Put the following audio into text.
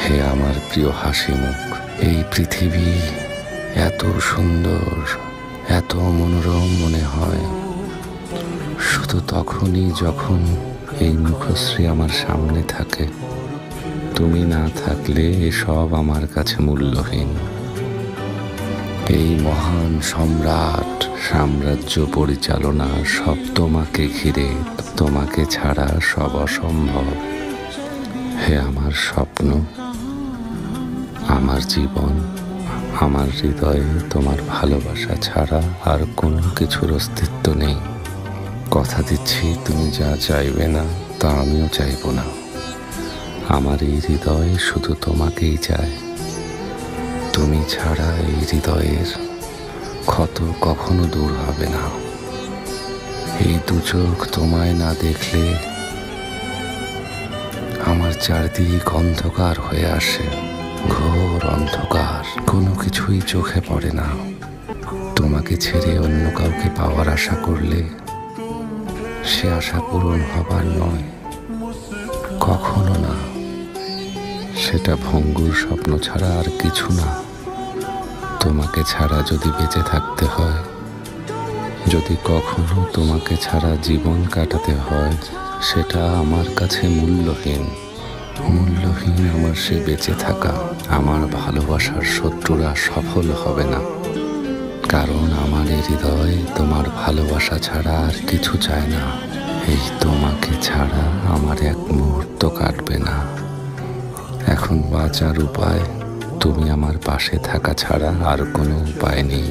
হে আমার প্রিয় হাসি মুখ, এই পৃথিবী এত সুন্দর, এত মনোরম মনে হয় শুধু তখনই যখন এই মুখশ্রী আমার সামনে থাকে। তুমি না থাকলে এসব আমার কাছে মূল্যহীন। এই মহান সম্রাট সাম্রাজ্য পরিচালনা সব তোমাকে ঘিরে, তোমাকে ছাড়া সব অসম্ভব। হে আমার স্বপ্ন, আমার জীবন, আমার হৃদয়ে তোমার ভালোবাসা ছাড়া আর কোনো কিছুর অস্তিত্ব নেই। কথা দিচ্ছি, তুমি যা চাইবে না তা আমিও চাইব না। আমার এই হৃদয় শুধু তোমাকেই চায়। তুমি ছাড়া এই হৃদয়ের ক্ষত কখনো দূর হবে না। এই দু চোখ তোমায় না দেখলে আমার চারদিক অন্ধকার হয়ে আসে, ঘোর অন্ধকার। কোনো কিছুই চোখে পড়ে না। তোমাকে ছেড়ে অন্য কাউকে পাওয়ার আশা করলে সে আশা পূরণ হবার নয়, কখনো না। সেটা ভঙ্গুর স্বপ্ন ছাড়া আর কিছু না। তোমাকে ছাড়া যদি বেঁচে থাকতে হয়, যদি কখনো তোমাকে ছাড়া জীবন কাটাতে হয়, সেটা আমার কাছে মূল্যহীন। মূল্যহীন আমার সে বেঁচে থাকা। আমার ভালোবাসার শত্রুরা সফল হবে না, কারণ আমার এই হৃদয় তোমার ভালোবাসা ছাড়া আর কিছু চায় না। এই তোমাকে ছাড়া আমার এক মুহূর্ত কাটবে না। এখন বাঁচার উপায় তুমি আমার পাশে থাকা ছাড়া আর কোনো উপায় নেই।